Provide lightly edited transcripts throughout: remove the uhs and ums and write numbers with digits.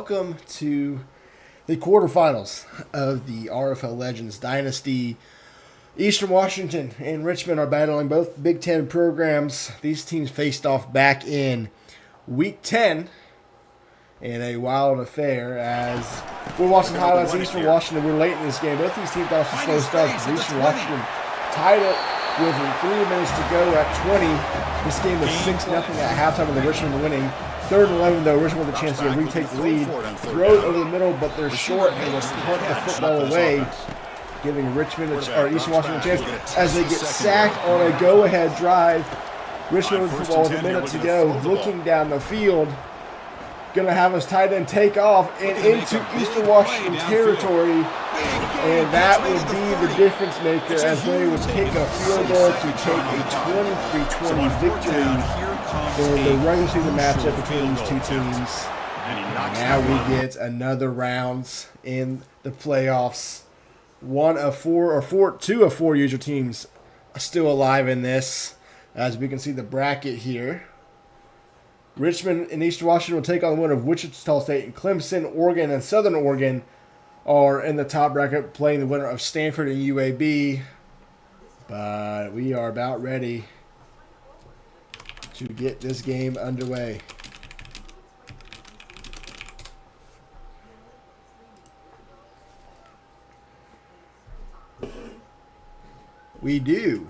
welcome to the quarterfinals of the RFL Legends Dynasty. Eastern Washington and Richmond are battling both Big Ten programs. These teams faced off back in Week 10 in a wild affair. As we're watching highlights of Eastern Washington, we're late in this game. Both these teams got off to slow starts. Eastern Washington tied it with 3 minutes to go at 20. This game was 6-0 at halftime with the Richmond winning. 3rd and 11, though, Richmond with a chance to retake the lead. Throw it over the middle, but they're short and will punt the football away, giving Richmond or Eastern Washington a chance as they get sacked on a go-ahead drive. Richmond with the football with a minute to go, looking down the field. Going to have his tight end take off and into Eastern Washington territory. And that would be the difference maker as they would kick a field goal to take a 23-20 victory for the regular season matchup between these two teams. Now we get another rounds in the playoffs. Two of four usual teams are still alive in this. As we can see the bracket here. Richmond and Eastern Washington will take on the winner of Wichita State and Clemson. Oregon and Southern Oregon are in the top bracket, playing the winner of Stanford and UAB. But we are about ready to get this game underway. We do,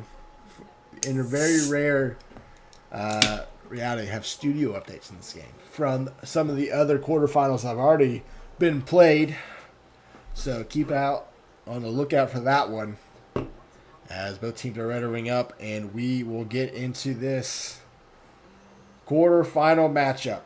in a very rare reality, have studio updates in this game from some of the other quarterfinals that have already been played. So keep out on the lookout for that one as both teams are ready to ring up, and we will get into this quarterfinal matchup.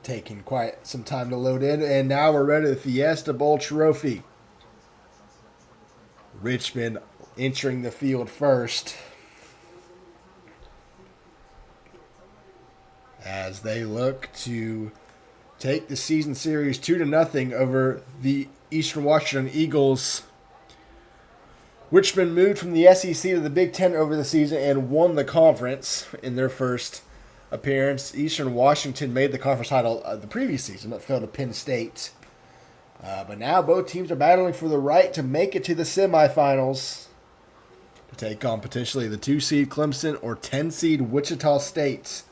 Taking quite some time to load in, and now we're ready for the Fiesta Bowl Trophy. Richmond entering the field first as they look to take the season series 2-0 over the Eastern Washington Eagles. Richmond moved from the SEC to the Big Ten over the season and won the conference in their first appearance. Eastern Washington made the conference title the previous season, but fell to Penn State. But now both teams are battling for the right to make it to the semifinals to take on potentially the 2-seed Clemson or 10-seed Wichita State.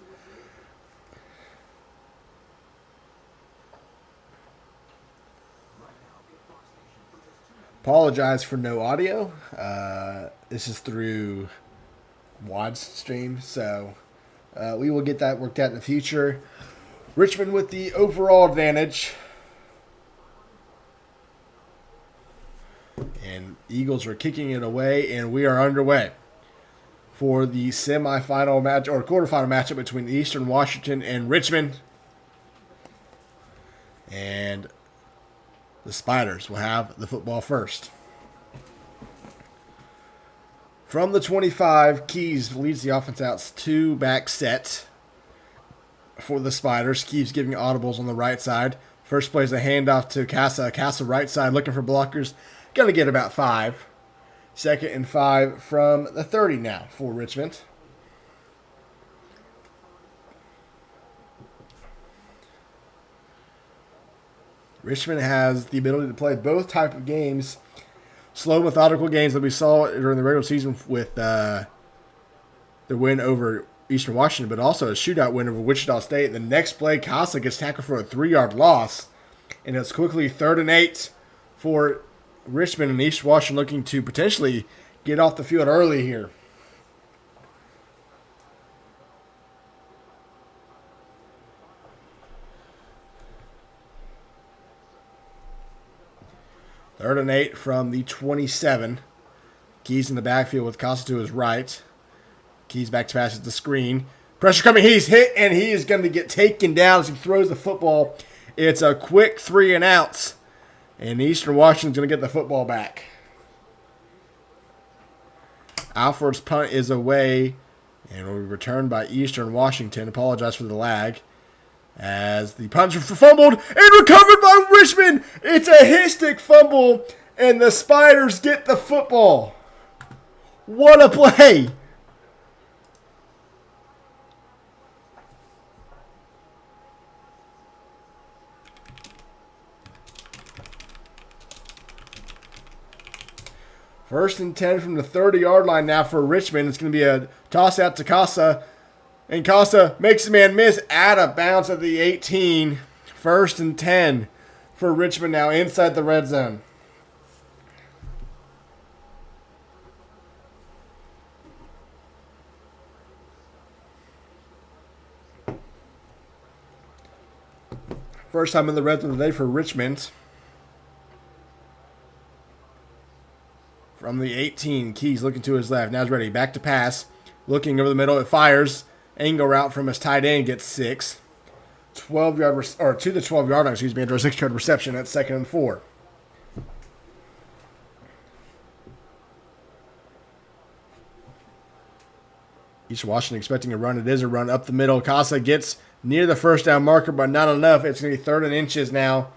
Apologize for no audio. This is through WOD stream, so we will get that worked out in the future. Richmond with the overall advantage. And Eagles are kicking it away, and we are underway for the semifinal match or quarterfinal matchup between Eastern Washington and Richmond. And the Spiders will have the football first. From the 25, Keys leads the offense out 2-back set for the Spiders. Keys giving audibles on the right side. First plays a handoff to Casa. Casa right side looking for blockers. Going to get about 5. 2nd and 5 from the 30 now for Richmond. Richmond has the ability to play both type of games. Slow, methodical games that we saw during the regular season with their win over Eastern Washington, but also a shootout win over Wichita State. The next play, Casa gets tackled for a 3-yard loss, and it's quickly 3rd and 8 for Richmond, and East Washington looking to potentially get off the field early here. Third and 8 from the 27. Keys in the backfield with Casa to his right. Keys back to pass at the screen. Pressure coming. He's hit, and he is going to get taken down as he throws the football. It's a quick 3 and outs. And Eastern Washington's going to get the football back. Alford's punt is away and will be returned by Eastern Washington. Apologize for the lag. As the punch fumbled and recovered by Richmond. It's a hisstic fumble, and the Spiders get the football. What a play! First and 10 from the 30-yard line now for Richmond. It's going to be a toss out to Casa. And Casa makes the man miss out of bounds at the 18. First and 10 for Richmond now inside the red zone. First time in the red zone today for Richmond. From the 18, Keys looking to his left. Now he's ready. Back to pass. Looking over the middle. It fires. Angle route from his tight end gets 6. 12-yard or to the 12-yard line, excuse me, after a 6-yard reception at 2nd and 4. East Washington expecting a run. It is a run up the middle. Casa gets near the first down marker, but not enough. It's going to be 3rd and inches now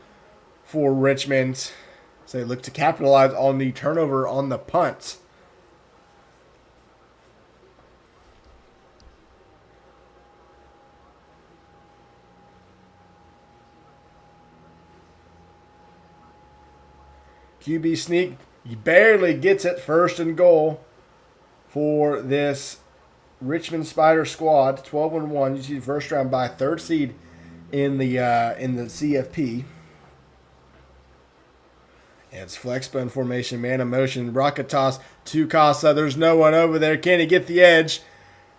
for Richmond. So they look to capitalize on the turnover on the punt. QB sneak. He barely gets it. 1st and goal for this Richmond Spider squad. 12-1. You see the first round bye, 3rd seed in the CFP. And it's flex bone formation, man in motion, rocket toss to Casa. There's no one over there. Can he get the edge?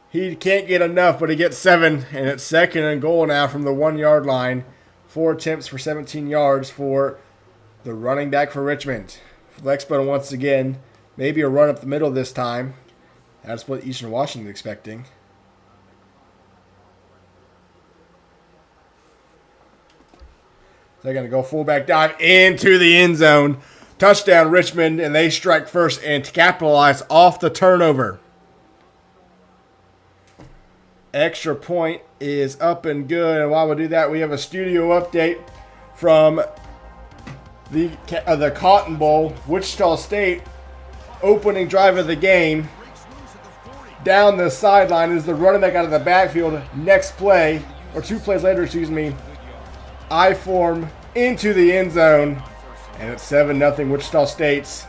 He can't get enough, but he gets 7. And it's 2nd and goal now from the 1-yard line. 4 attempts for 17 yards for the running back for Richmond. Flex bone once again. Maybe a run up the middle this time. That's what Eastern Washington is expecting. They're going to go fullback dive into the end zone. Touchdown, Richmond, and they strike first and capitalize off the turnover. Extra point is up and good. And while we do that, we have a studio update from the Cotton Bowl. Wichita State opening drive of the game. Down the sideline is the running back out of the backfield. Next play, or 2 plays later, excuse me. I-form into the end zone, and it's 7-0 Wichita State's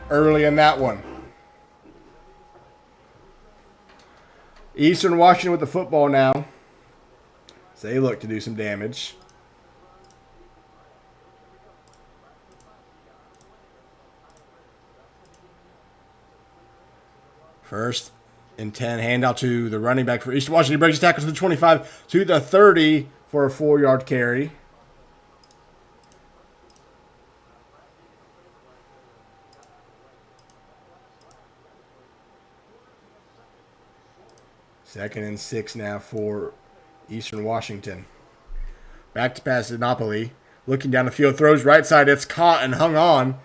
early in that one. Eastern Washington with the football now. So they look to do some damage. First and 10, handout to the running back for Eastern Washington. He breaks his tackle to the 25, to the 30 for a 4-yard carry. Second and 6 now for Eastern Washington. Back to pass to Napoli. Looking down the field, throws right side. It's caught and hung on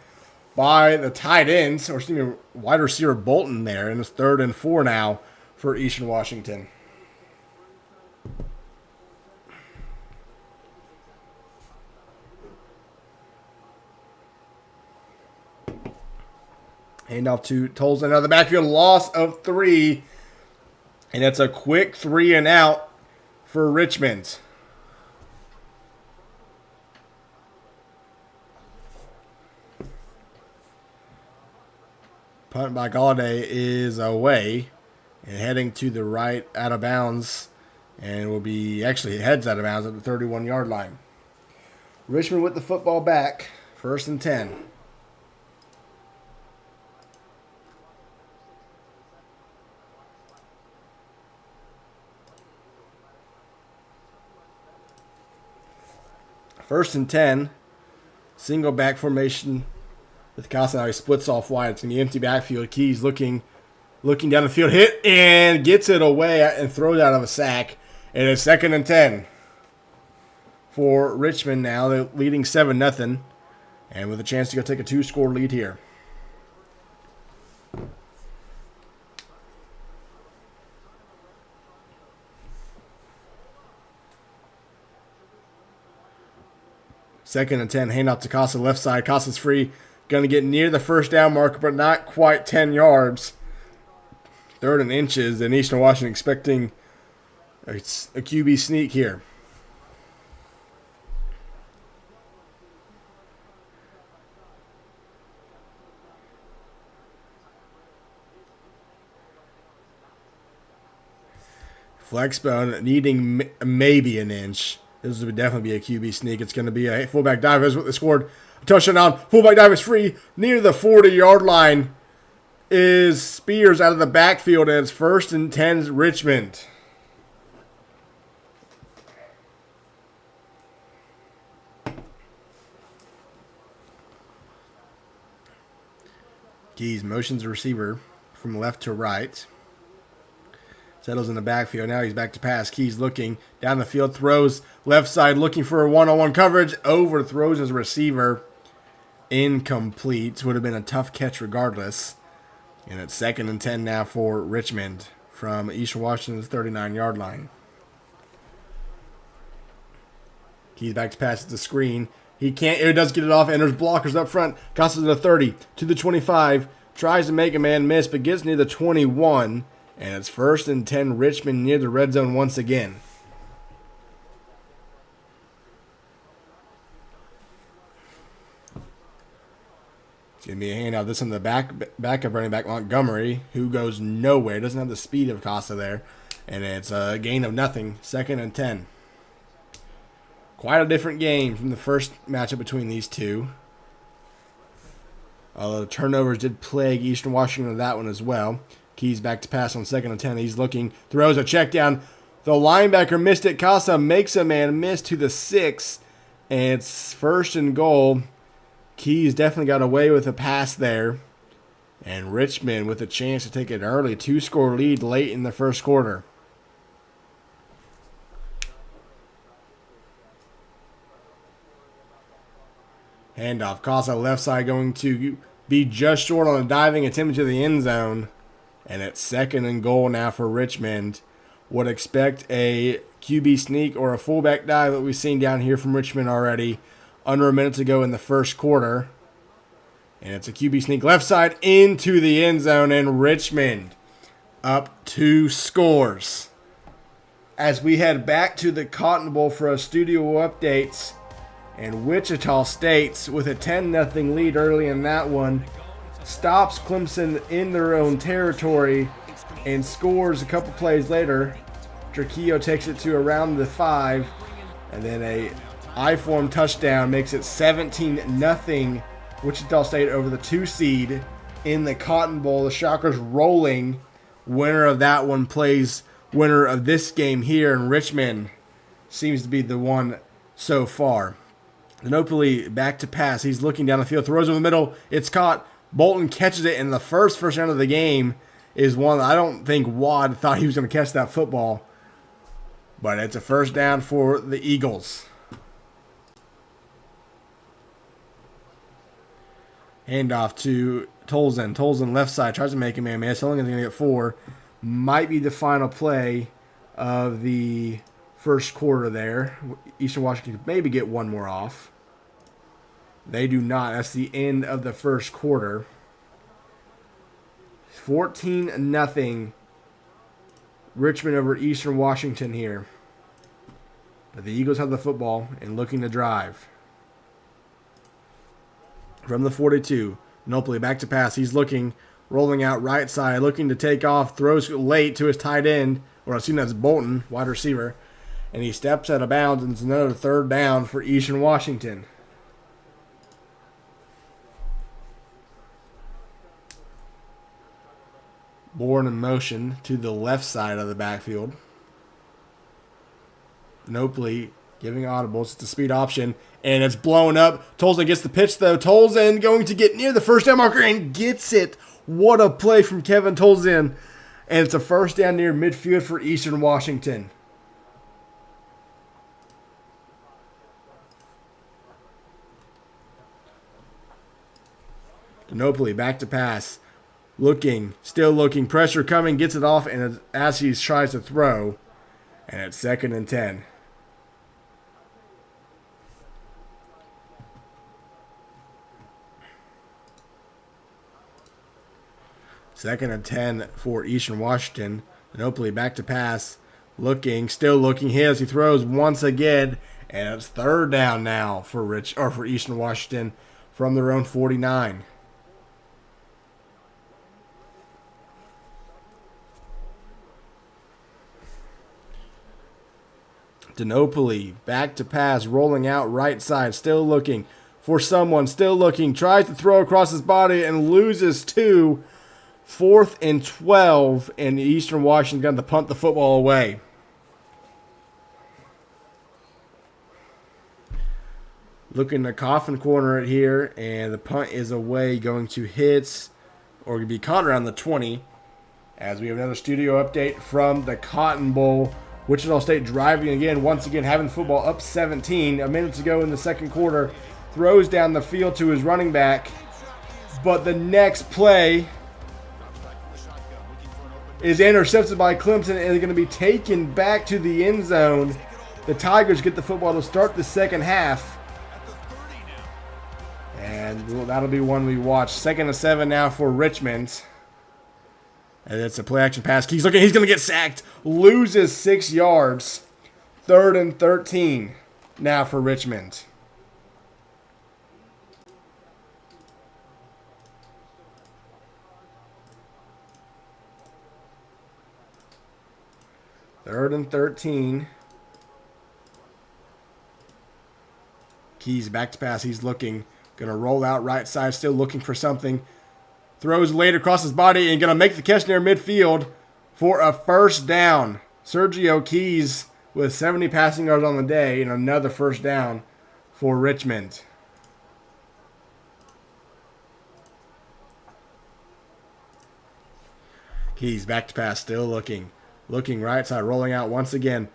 by the tight ends, or excuse me, wide receiver Bolton there. And it's 3rd and 4 now for Eastern Washington. Handoff to Tolson. Now the backfield, loss of 3. And it's a quick 3 and out for Richmond. Punt by Galladay is away and heading to the right out of bounds. And will be, actually, it heads out of bounds at the 31-yard line. Richmond with the football back. 1st and 10. First and 10, single back formation with Casa. Now he splits off wide. It's in the empty backfield. Keys looking down the field, hit and gets it away and throws out of a sack. And it's 2nd and 10 for Richmond now. They're leading 7-0 and with a chance to go take a 2-score lead here. Second and 10, handoff to Costa, left side. Costa's free. Going to get near the first down marker, but not quite 10 yards. Third and inches, and Eastern Washington expecting a QB sneak here. Flexbone needing maybe an inch. This would definitely be a QB sneak. It's going to be a fullback dive. Is what they scored. A touchdown. Fullback dive is free. Near the 40-yard line is Spears out of the backfield, and it's 1st and 10 Richmond. Keys motions the receiver from left to right. Settles in the backfield. Now he's back to pass. Keys looking down the field. Throws left side looking for a one-on-one coverage. Overthrows his receiver. Incomplete. Would have been a tough catch regardless. And it's 2nd and 10 now for Richmond from Eastern Washington's 39-yard line. Keys back to pass at the screen. He can't. It does get it off. And there's blockers up front. Costa to the 30. To the 25. Tries to make a man miss, but gets near the 21. And it's 1st and 10 Richmond near the red zone once again. It's going to be a handout. This on the backup running back Montgomery, who goes nowhere. Doesn't have the speed of Costa there. And it's a gain of nothing. 2nd and 10. Quite a different game from the first matchup between these two. Although turnovers did plague Eastern Washington in that one as well. Keys back to pass on 2nd and 10. He's looking, throws a check down. The linebacker missed it. Costa makes a man miss to the 6. And it's 1st and goal. Keys definitely got away with a pass there. And Richmond with a chance to take an early 2-score lead late in the first quarter. Handoff. Costa left side going to be just short on a diving attempt to the end zone. And it's 2nd and goal now for Richmond. Would expect a QB sneak or a fullback dive that we've seen down here from Richmond already under a minute to go in the first quarter. And it's a QB sneak left side into the end zone, and Richmond up 2 scores. As we head back to the Cotton Bowl for a studio updates, and Wichita State with a 10-0 lead early in that one stops Clemson in their own territory and scores a couple plays later. Trujillo takes it to around the 5, and then a I-form touchdown makes it 17-0 Wichita State over the 2 seed in the Cotton Bowl. The Shockers rolling. Winner of that one plays winner of this game here, and Richmond seems to be the one so far. Denopoli back to pass. He's looking down the field, throws in the middle. It's caught. Bolton catches it, and the first down of the game is one that I don't think Wad thought he was going to catch that football. But it's a 1st down for the Eagles. Handoff to Tolzien. Tolzien left side. Tries to make a man miss. Only going to get 4. Might be the final play of the first quarter there. Eastern Washington could maybe get one more off. They do not. That's the end of the first quarter. 14-0 Richmond over Eastern Washington here. But the Eagles have the football and looking to drive. From the 42, Nopoli back to pass. He's looking, rolling out right side, looking to take off. Throws late to his tight end, or I assume that's Bolton, wide receiver. And he steps out of bounds, and it's another 3rd down for Eastern Washington. Bourne in motion to the left side of the backfield. Nopoli giving audibles. It's a speed option, and it's blown up. Tolzien gets the pitch, though. Tolzien going to get near the 1st down marker and gets it. What a play from Kevin Tolzien. And it's a 1st down near midfield for Eastern Washington. Denopoli back to pass. Looking, still looking, pressure coming, gets it off, and as he tries to throw, and it's 2nd and 10. Second and 10 for Eastern Washington. Dynasty back to pass. Looking, still looking. He throws once again. And it's third down now for Eastern Washington from their own 49. Dynasty back to pass, rolling out right side, still looking for someone, still looking, tries to throw across his body and loses two. 4th and 12, and Eastern Washington got to punt the football away. Looking to coffin corner it here, and the punt is away, going to hit or be caught around the 20. As we have another studio update from the Cotton Bowl. Wichita State driving again, once again having the football up 17. A minute to go in the second quarter. Throws down the field to his running back. But the next play is intercepted by Clemson and is going to be taken back to the end zone. The Tigers get the football to start the second half. And that'll be one we watch. 2nd and 7 now for Richmond. And it's a play action pass. He's looking. He's going to get sacked. Loses 6 yards. 3rd and 13 now for Richmond. Third and 13. Keys back to pass. He's looking. Going to roll out right side. Still looking for something. Throws late across his body and going to make the catch near midfield for a first down. Sergio Keys with 70 passing yards on the day and another first down for Richmond. Keys back to pass. Still looking. Looking right side. Rolling out once again.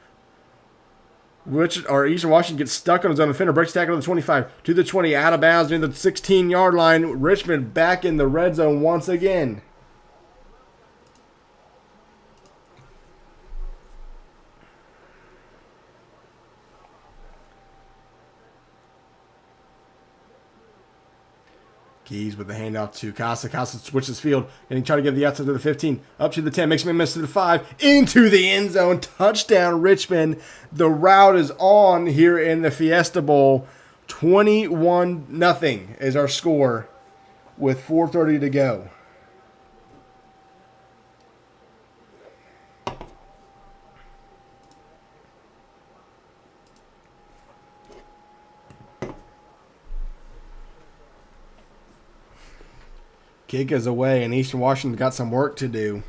Eastern Washington gets stuck on his own defender. Breaks tackle to the 25. To the 20. Out of bounds near the 16-yard line. Richmond back in the red zone once again. Keys with the handoff to Casa. Casa switches field and he tries to get the outside to the 15, up to the 10, makes me miss to the 5, into the end zone. Touchdown, Richmond. The route is on here in the Fiesta Bowl. 21-0 is our score with 4:30 to go. Kick is away, and Eastern Washington got some work to do.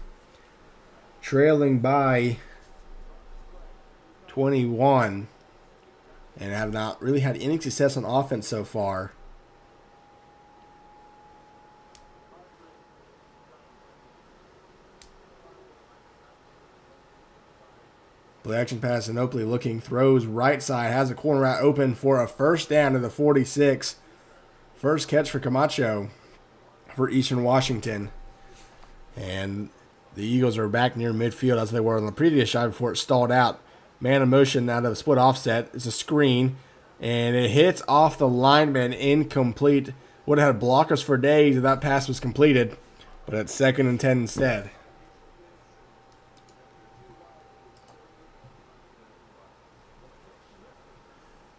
Trailing by 21, and have not really had any success on offense so far. Play action pass, and Oakley looking, throws right side, has a corner out open for a first down to the 46. First catch for Camacho for Eastern Washington. And the Eagles are back near midfield as they were on the previous shot before it stalled out. Man in motion out of the split offset. It's a screen, and it hits off the lineman, incomplete. Would have had blockers for days if that pass was completed, but it's 2nd and 10 instead.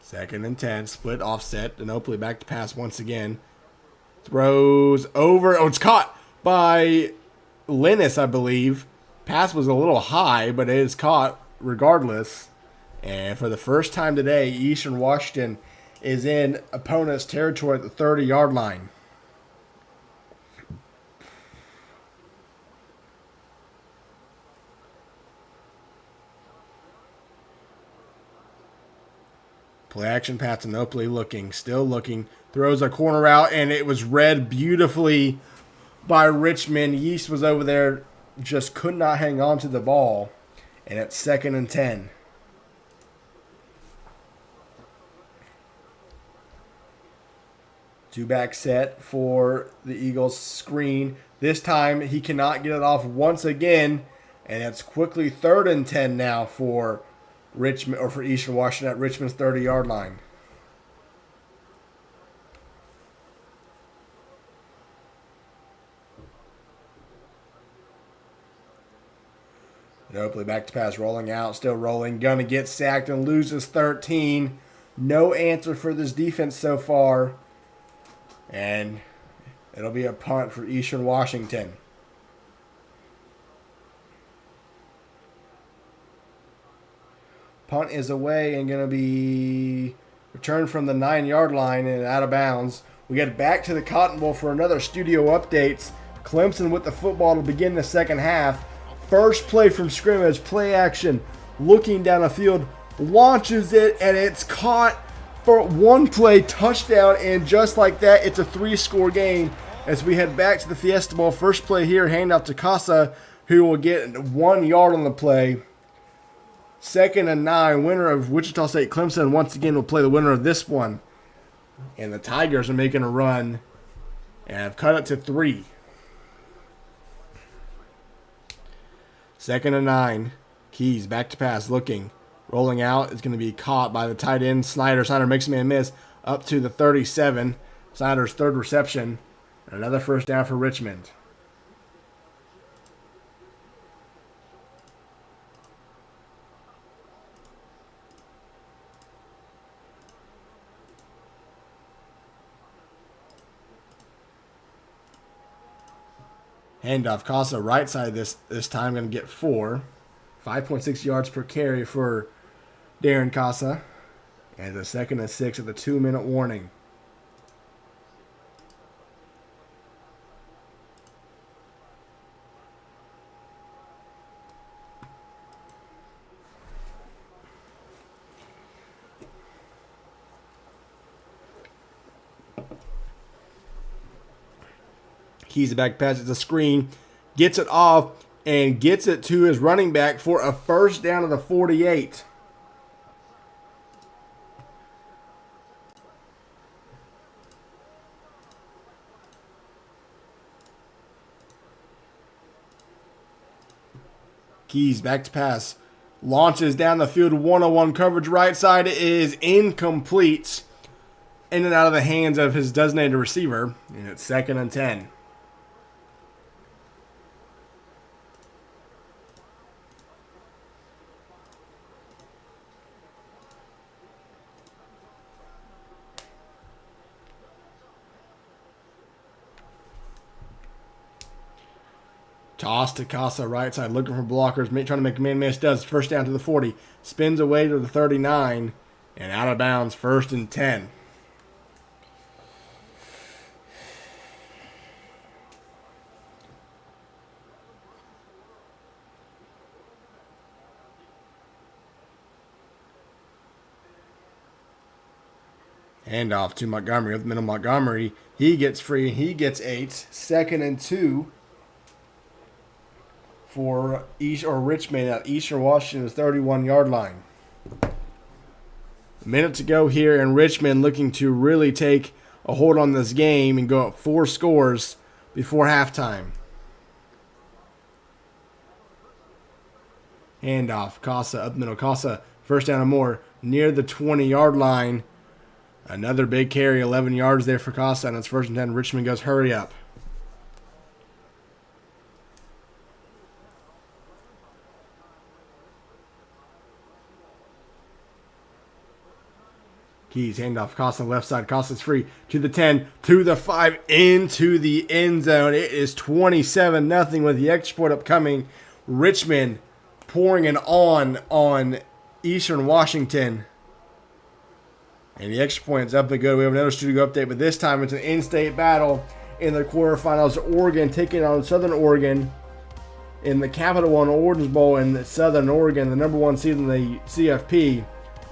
Second and 10, split offset. Dynasty back to pass once again. Throws over. Oh, it's caught by Linus, I believe. Pass was a little high, but it is caught regardless. And for the first time today, Eastern Washington is in opponent's territory at the 30-yard line. Play action pass to Dynasty looking, still looking. Throws a corner out, and it was read beautifully by Richmond. Yeast was over there, just could not hang on to the ball. And it's 2nd and 10. Two-back set for the Eagles screen. This time he cannot get it off once again. And it's quickly 3rd and 10 now for Richmond, or for Eastern Washington at Richmond's 30-yard line. And Oakley back to pass, rolling out, still rolling. Gonna get sacked and loses 13. No answer for this defense so far. And it'll be a punt for Eastern Washington. Punt is away and going to be returned from the 9-yard line and out of bounds. We get back to the Cotton Bowl for another studio updates. Clemson with the football to begin the second half. First play from scrimmage, play action, looking down the field, launches it, and it's caught for one play, touchdown, and just like that, it's a 3-score game as we head back to the Fiesta Bowl. First play here, handoff to Casa, who will get 1 yard on the play. 2nd and 9, winner of Wichita State Clemson once again will play the winner of this one. And the Tigers are making a run and have cut it to 3. 2nd and 9, Keys back to pass, looking. Rolling out is going to be caught by the tight end, Snyder. Snyder makes a man miss up to the 37. Snyder's 3rd reception. And another first down for Richmond. Handoff, Casa right side this time, going to get 4. 5.6 yards per carry for Darren Casa. And the 2nd and 6 at the 2-minute warning. Keys back pass, it's a screen, gets it off, and gets it to his running back for a first down of the 48. Keys back to pass, launches down the field, 1-on-1 coverage right side is incomplete, in and out of the hands of his designated receiver, and it's 2nd and 10. Toss to Casa right side, looking for blockers, trying to make a man miss, does. First down to the 40, spins away to the 39, and out of bounds, 1st and 10. Handoff to Montgomery, up the middle Montgomery. He gets free, he gets 8. 2nd and 2. For Richmond at Eastern Washington's 31-yard line. A minute to go here, and Richmond looking to really take a hold on this game and go up 4 scores before halftime. Handoff, Casa up the middle. Casa, first down and more, near the 20-yard line. Another big carry, 11 yards there for Casa, and it's 1st and 10. Richmond goes hurry up. Keys, handoff, Casa left side. Costa's free to the 10, to the 5, into the end zone. It is 27-0 with the extra point upcoming. Richmond pouring it on Eastern Washington. And the extra point is up and good. We have another studio update, but this time it's an in-state battle in the quarterfinals. Oregon taking on Southern Oregon in the Capital One Orange Bowl in Southern Oregon, the number 1 seed in the CFP.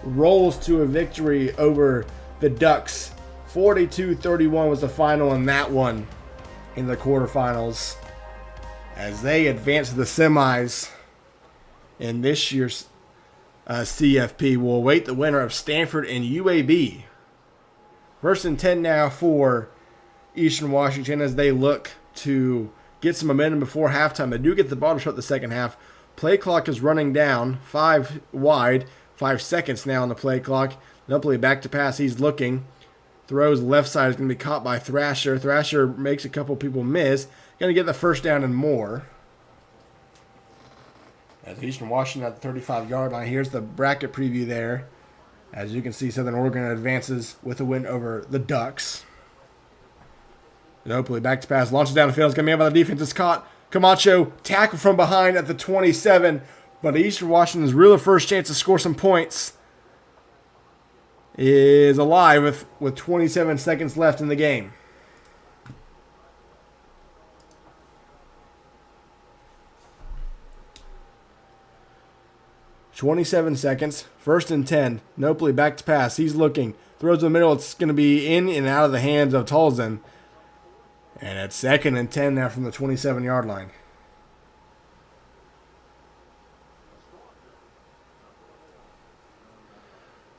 Rolls to a victory over the Ducks. 42-31 was the final in that one in the quarterfinals as they advance to the semis in this year's CFP. Will await the winner of Stanford and UAB. 1st and 10 now for Eastern Washington as they look to get some momentum before halftime. They do get the ball to start the second half. Play clock is running down, 5 wide. 5 seconds now on the play clock. Nupley back to pass. He's looking. Throws left side is going to be caught by Thrasher. Thrasher makes a couple people miss. Going to get the first down and more. As Eastern Washington at the 35-yard line. Here's the bracket preview there. As you can see, Southern Oregon advances with a win over the Ducks. Ginobili back to pass, launches down the field. It's going to be by the defense. It's caught. Camacho tackle from behind at the 27. But Eastern Washington's real first chance to score some points is alive with 27 seconds left in the game. .27 seconds. 1st and 10. Ginobili back to pass. He's looking. Throws in the middle. It's going to be in and out of the hands of Tolzien. And it's 2nd and 10 now from the 27-yard line.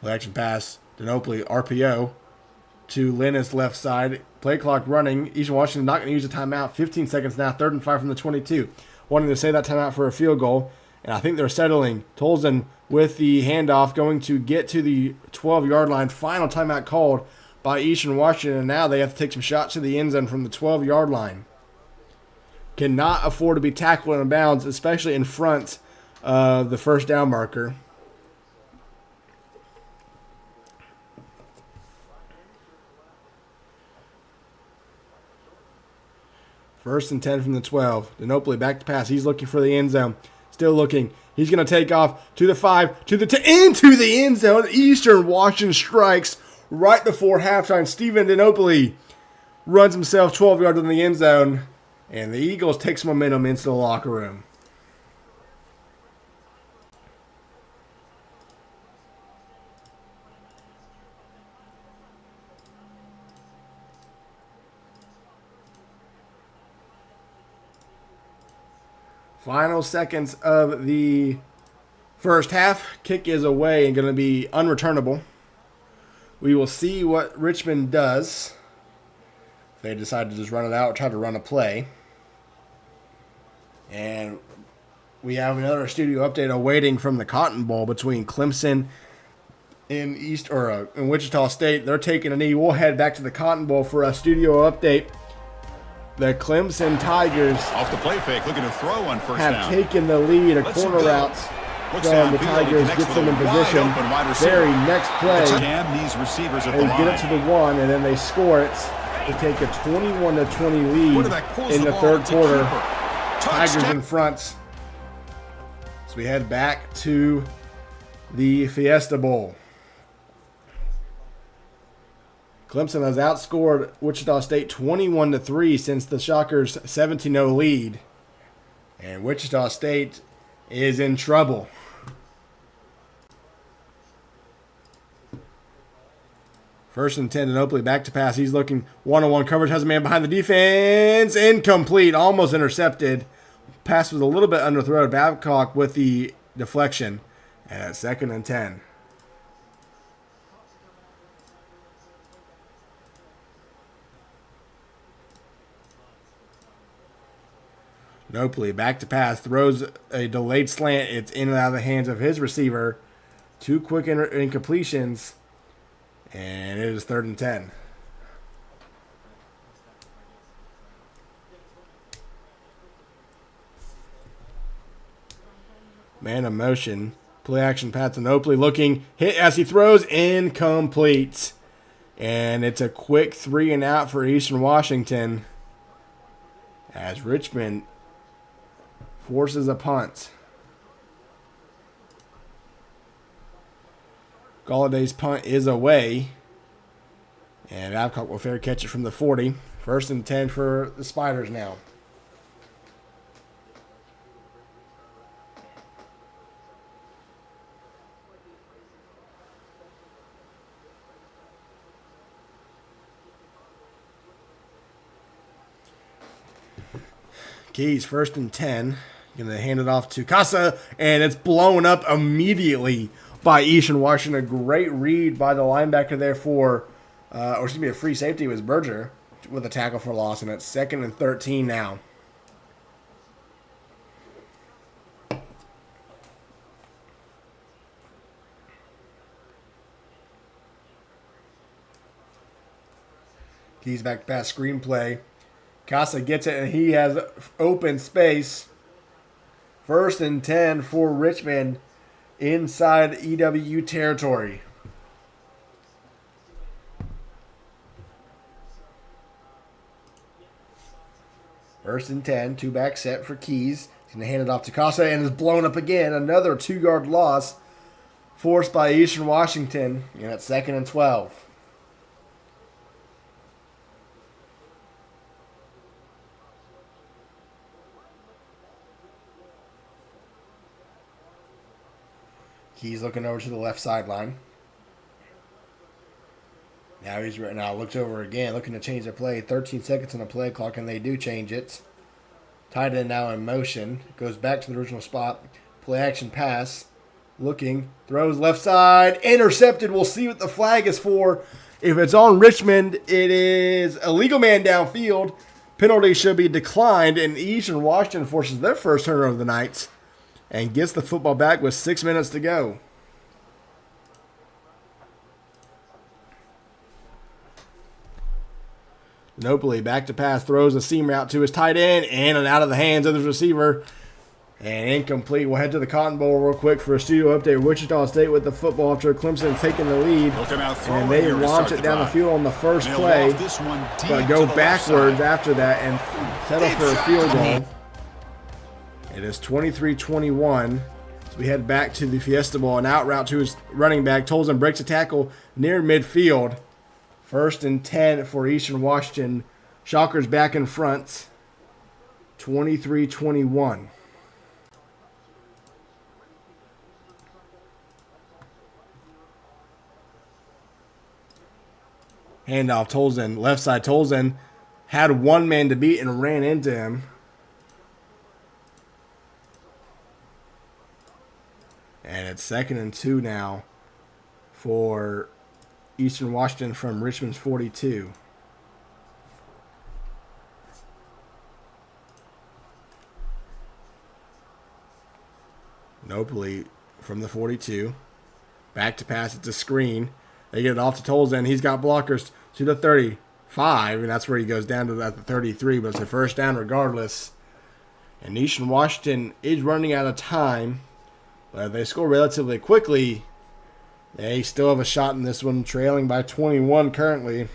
Play action pass. Ginobili RPO to Linus left side. Play clock running. Eastern Washington not going to use a timeout. 15 seconds now. 3rd and 5 from the 22. Wanting to save that timeout for a field goal. And I think they're settling. Tolzien with the handoff going to get to the 12-yard line. Final timeout called by Eastern Washington. And now they have to take some shots to the end zone from the 12-yard line. Cannot afford to be tackled in bounds, especially in front of the first down marker. First and 10 from the 12. Ginobili back to pass. He's looking for the end zone. Still looking. He's going to take off to the 5, to the 10, into the end zone. Eastern Washington strikes right before halftime. Steven Ginobili runs himself 12 yards in the end zone. And the Eagles take some momentum into the locker room. Final seconds of the first half. Kick is away and going to be unreturnable. We will see what Richmond does. If they decide to just run it out or try to run a play. And we have another studio update awaiting from the Cotton Bowl between Clemson and in Wichita State. They're taking a knee. We'll head back to the Cotton Bowl for a studio update. The Clemson Tigers off the play fake, looking to throw on first have down. taken the lead. A corner route from the Tigers gets them in position. Very next play, these receivers at they get it to the 1, and then they score it to take a 21-20 lead in the third quarter. Tigers in front. So we head back to the Fiesta Bowl. Clemson has outscored Wichita State 21-3 since the Shockers' 17-0 lead. And Wichita State is in trouble. First and 10, Ginobili back to pass. He's looking one-on-one coverage. Has a man behind the defense. Incomplete. Almost intercepted. Pass was a little bit underthrown. Babcock with the deflection. And it's 2nd and 10. Ginobili back to pass, throws a delayed slant. It's in and out of the hands of his receiver. 2 quick incompletions, and it is 3rd and 10. Man of motion, play action pass to Ginobili looking, hit as he throws, incomplete. And it's a quick 3 and out for Eastern Washington as Richmond forces a punt. Galladay's punt is away. And Babcock will fair catch it from the 40. 1st and 10 for the Spiders now. Keys, 1st and 10. Going to hand it off to Casa, and it's blown up immediately by Eastern Washington. A great read by the linebacker there a free safety was Berger with a tackle for loss, and it's 2nd and 13 now. Keys back pass screenplay. Casa gets it, and he has open space First and 10 for Richmond inside EWU territory. First and 10, two-back set for Keys. He's going to hand it off to Casa and is blown up again. Another 2-yard loss forced by Eastern Washington, and it's second and 12. Keys looking over to the left sideline. Now looks over again, looking to change the play. 13 seconds on the play clock, and they do change it. Tight end now in motion. Goes back to the original spot. Play action pass. Looking. Throws left side. Intercepted. We'll see what the flag is for. If it's on Richmond, it is a legal man downfield. Penalty should be declined, and Eastern Washington forces their first turnover of the night and gets the football back with 6 minutes to go. Nopoli back to pass, throws a seam route to his tight end, in and out of the hands of the receiver. And incomplete. We'll head to the Cotton Bowl real quick for a studio update. Wichita State with the football after Clemson taking the lead. And they launch it down the field on the first play, but go backwards after that and settle for a field goal. It is 23-21. So we head back to the Fiesta Bowl. An out route to his running back. Tolson breaks a tackle near midfield. First and 10 for Eastern Washington. Shockers back in front. 23-21. Handoff, Tolson. Left side, Tolson had one man to beat and ran into him. And it's second and 2 now for Eastern Washington from Richmond's 42. Nopoli from the 42. Back to pass. It's a screen. They get it off to Tolson. He's got blockers to the 35, and that's where he goes down to the 33, but it's a first down regardless. And Eastern Washington is running out of time, but if they score relatively quickly, they still have a shot in this one, trailing by 21 currently.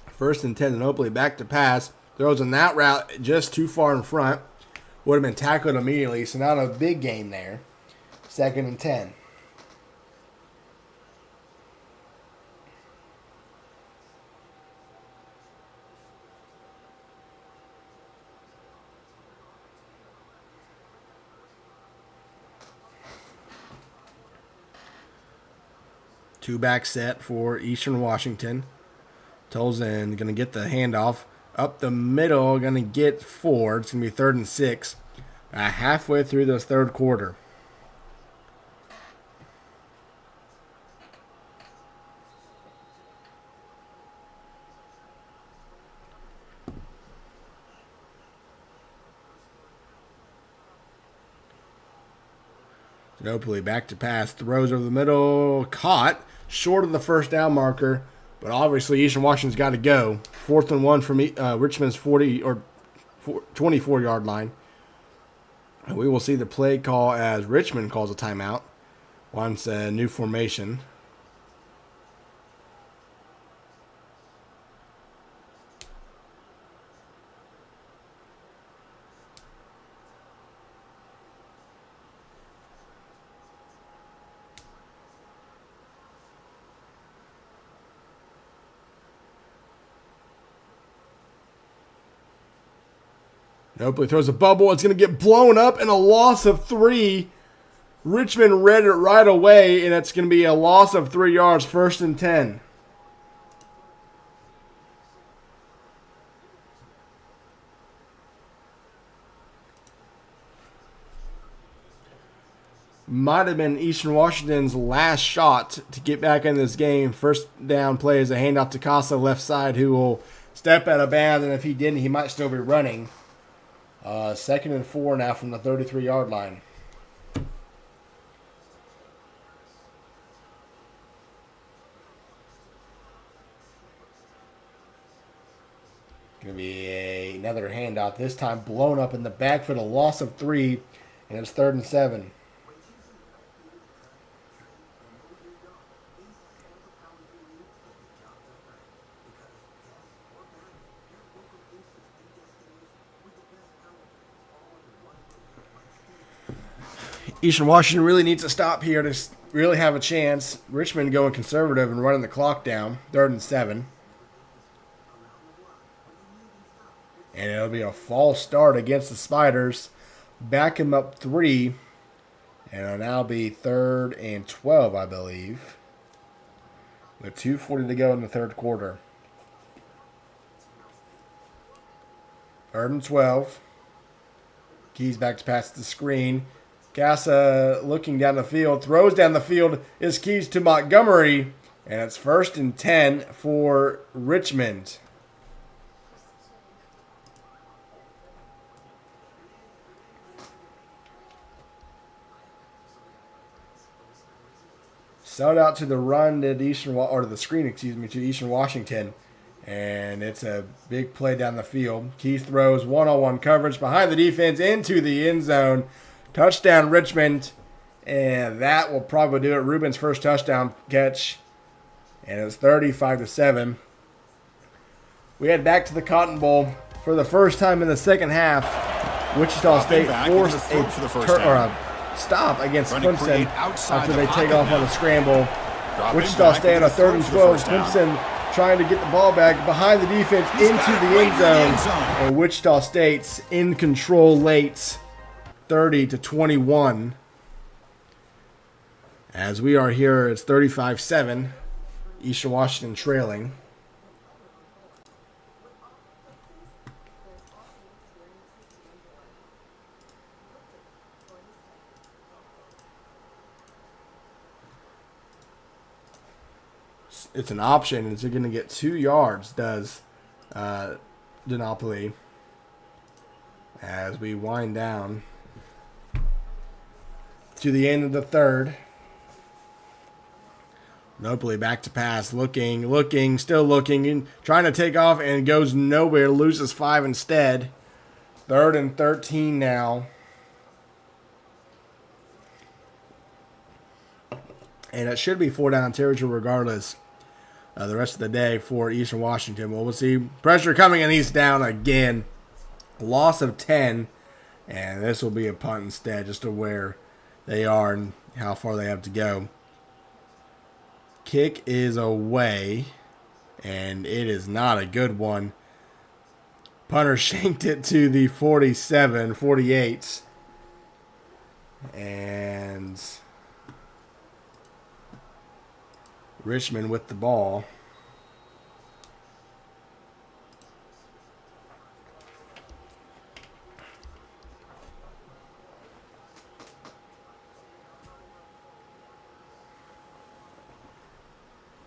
First and 10, Nopoli back to pass. Throws in that route just too far in front. Would have been tackled immediately, so not a big gain there. Second and 10. Two-back set for Eastern Washington. Tolson going to get the handoff. Up the middle, going to get 4. It's going to be 3rd and 6. Halfway through this third quarter. Nopoli back to pass. Throws over the middle. Caught. Short of the first down marker. But obviously, Eastern Washington's got to go. 4th and 1 from Richmond's 40 or 24-yard line. And we will see the play call as Richmond calls a timeout. Wants a new formation. Nopoli throws a bubble. It's going to get blown up and a loss of 3. Richmond read it right away, and it's going to be a loss of 3 yards, 1st and 10. Might have been Eastern Washington's last shot to get back in this game. First down play is a handoff to Casa left side, who will step out of bounds, and if he didn't, he might still be running. 2nd and 4 now from the 33-yard line. Going to be another handout. This time blown up in the backfield. A loss of 3. And it's 3rd and 7. Eastern Washington really needs to stop here to really have a chance. Richmond going conservative and running the clock down. 3rd and 7. And it'll be a false start against the Spiders. Back him up 3. And it'll now be 3rd and 12, I believe. With 2:40 to go in the third quarter. 3rd and 12. Keys back to pass the screen. Casa looking down the field. Throws down the field. Is Keys to Montgomery. And it's 1st and 10 for Richmond. Sold out to the run to the screen, to Eastern Washington. And it's a big play down the field. Keys throws one-on-one coverage behind the defense into the end zone. Touchdown Richmond. And that will probably do it. Ruben's first touchdown catch. And it's 35-7. We head back to the Cotton Bowl for the first time in the second half. Wichita State forced a stop against Clemson after they take off on a scramble. Wichita State on a 3rd and 12. Clemson trying to get the ball back behind the defense into the end zone. And Wichita State's in control late, 30-21. As we are here, it's 35-7. Eastern Washington trailing. It's an option. Is it going to get 2 yards? Does Dynasty as we wind down to the end of the third. Mobley back to pass, looking, still looking, and trying to take off, and goes nowhere. Loses 5 instead. 3rd and 13 now. And it should be 4 down territory regardless. The rest of the day for Eastern Washington. Well, we'll see. Pressure coming, and he's down again. Loss of 10. And this will be a punt instead, just to where they are and how far they have to go. Kick is away, and it is not a good one. Punter shanked it to the 47, 48. And Richmond with the ball.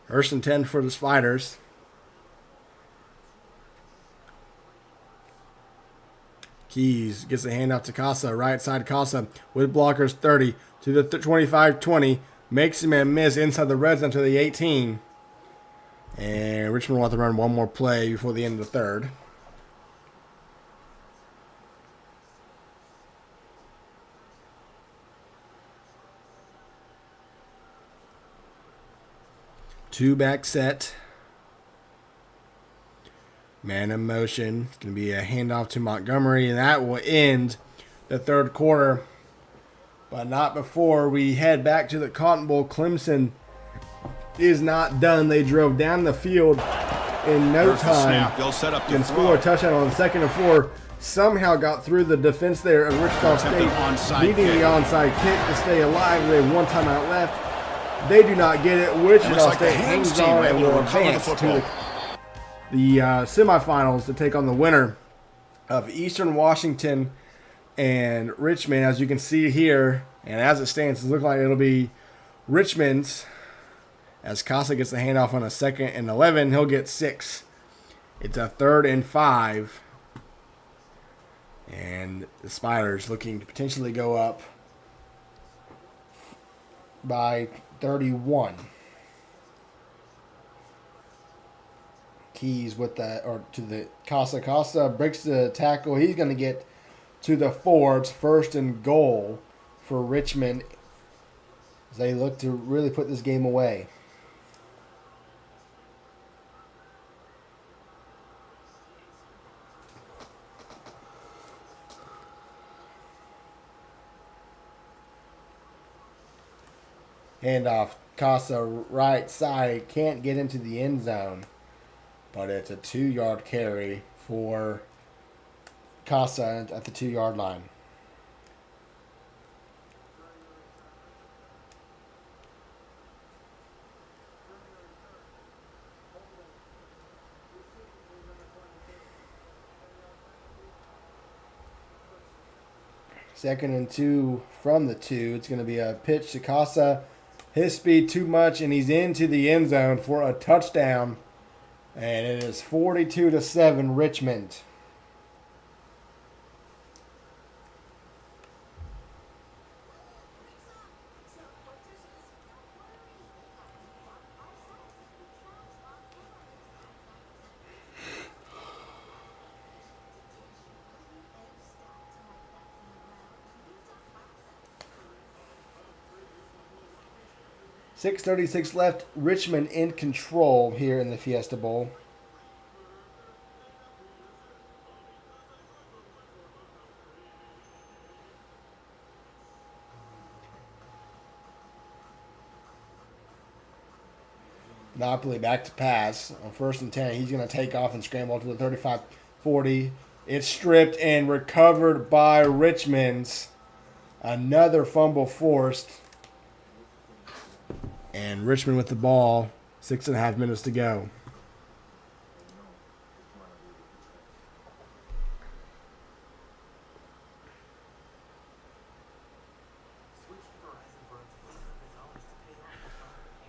First and 10 for the Spiders. Keys gets the handout to Casa. Right side Casa with blockers 30 to the 25-20. Makes him and miss inside the red zone to the 18. And Richmond will have to run one more play before the end of the third. Two-back set. Man in motion. It's going to be a handoff to Montgomery, and that will end the third quarter. But not before we head back to the Cotton Bowl. Clemson is not done. They drove down the field in no time and score a touchdown on the 2nd and 4. Somehow got through the defense there of Wichita State, needing the onside kick to stay alive. They have one timeout left. They do not get it. Wichita State hangs on and will advance to the semifinals to take on the winner of Eastern Washington and Richmond. As you can see here, and as it stands, it looks like it'll be Richmond's. As Casa gets the handoff on a 2nd and 11, he'll get 6. It's a 3rd and 5. And the Spiders looking to potentially go up by 31. Keys with that, or to the Casa. Casa breaks the tackle. He's going to get to the 4. It's 1st and goal for Richmond as they look to really put this game away. Handoff. Casa right side, can't get into the end zone, but it's a 2-yard carry for Casa at the 2-yard line. Second and 2 from the 2. It's going to be a pitch to Casa. His speed too much, and he's into the end zone for a touchdown. And it is 42-7 Richmond. .636 left. Richmond in control here in the Fiesta Bowl. Napoli back to pass on 1st and 10. He's going to take off and scramble to the 35-40. It's stripped and recovered by Richmond's. Another fumble forced. And Richmond with the ball. 6.5 minutes to go.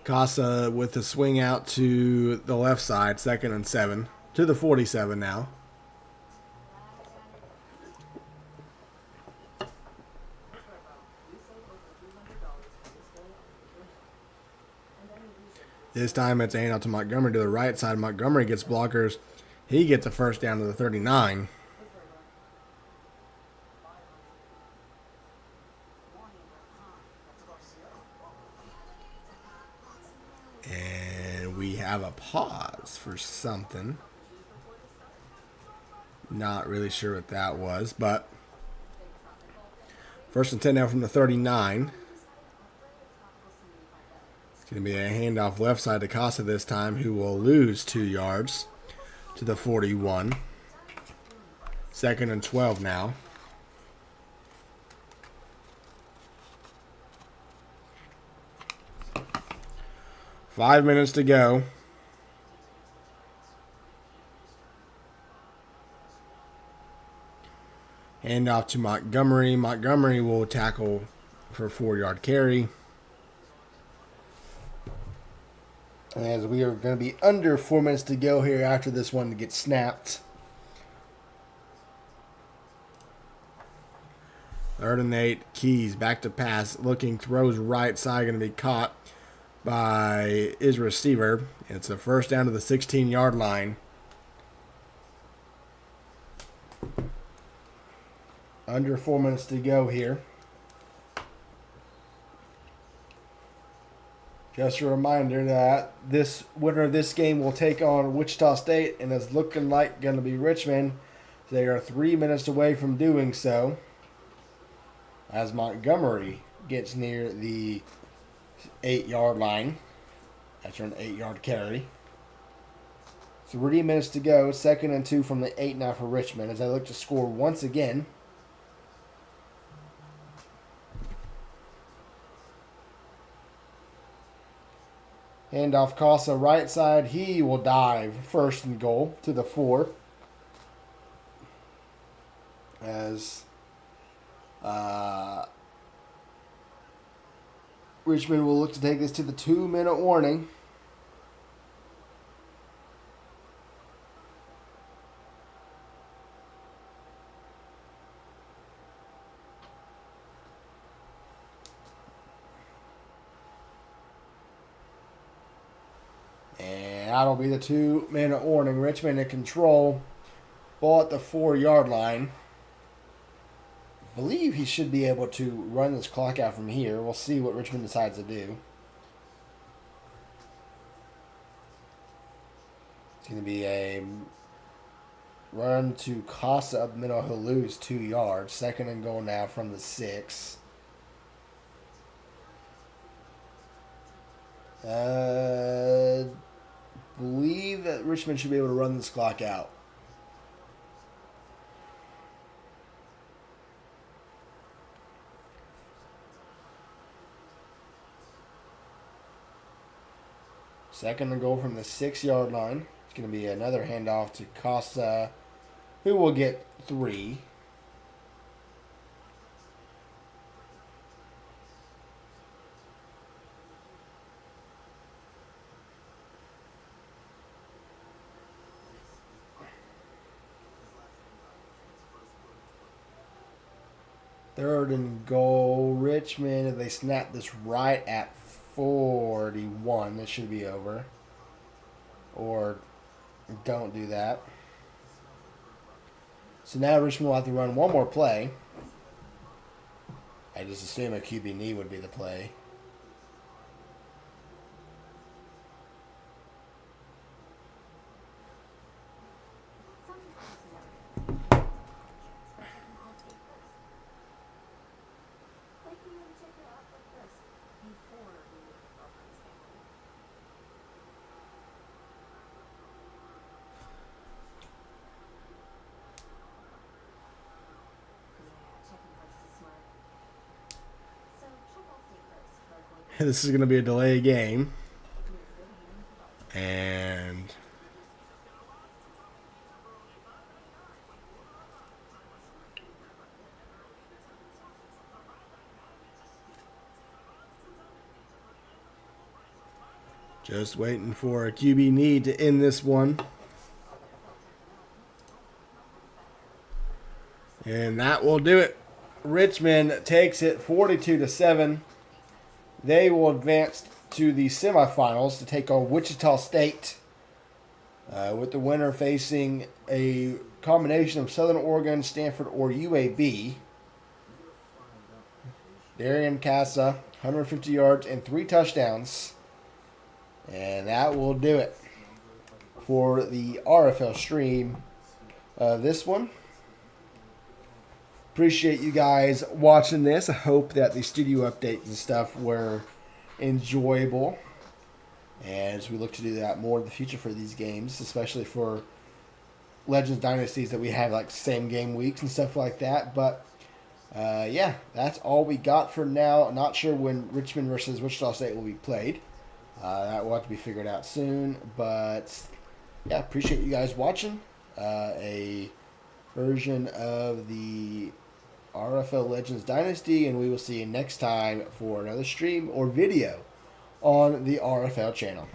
Casa with the swing out to the left side, 2nd and 7. To the 47 now. This time it's a handoff to Montgomery to the right side. Montgomery gets blockers. He gets a 1st down to the 39. And we have a pause for something. Not really sure what that was, but 1st and 10 now from the 39. Going to be a handoff left side to Casa this time, who will lose 2 yards to the 41. 2nd and 12 now. Five minutes to go. Handoff to Montgomery. Montgomery will tackle for a 4-yard carry. As we are going to be under 4 minutes to go here after this one to get snapped. 3rd and 8. Keys back to pass. Looking, throws right side. Going to be caught by his receiver. It's a 1st down to the 16-yard line. Under 4 minutes to go here. Just a reminder that this winner of this game will take on Wichita State, and it's looking like going to be Richmond. They are 3 minutes away from doing so, as Montgomery gets near the 8-yard line after an 8-yard carry. 3 minutes to go. 2nd and 2 from the 8 now for Richmond as they look to score once again. Handoff Casa right side. He will dive 1st and goal to the 4. As Richmond will look to take this to the 2-minute warning. that'll be the 2-minute warning. Richmond in control. Ball at the 4-yard line. I believe he should be able to run this clock out from here. We'll see what Richmond decides to do. It's going to be a run to Costa up middle. He'll lose 2 yards. 2nd and goal now from the 6. Believe that Richmond should be able to run this clock out. Second and goal from the 6-yard line. It's going to be another handoff to Costa, who will get 3. Third and goal, Richmond. If they snap this right at 41, this should be over. Or don't do that. So now Richmond will have to run one more play. I just assume a QB knee would be the play. This is going to be a delay game. And just waiting for a QB need to end this one. And that will do it. Richmond takes it 42-7. They will advance to the semifinals to take on Wichita State, with the winner facing a combination of Southern Oregon, Stanford, or UAB. Darian Casa, 150 yards and 3 touchdowns. And that will do it for the RFL stream of this one. Appreciate you guys watching this. I hope that the studio updates and stuff were enjoyable. And as we look to do that more in the future for these games, especially for Legends Dynasties that we have like same game weeks and stuff like that. But yeah, that's all we got for now. Not sure when Richmond versus Wichita State will be played. That will have to be figured out soon. But yeah, appreciate you guys watching. A version of the RFL Legends Dynasty, and we will see you next time for another stream or video on the RFL channel.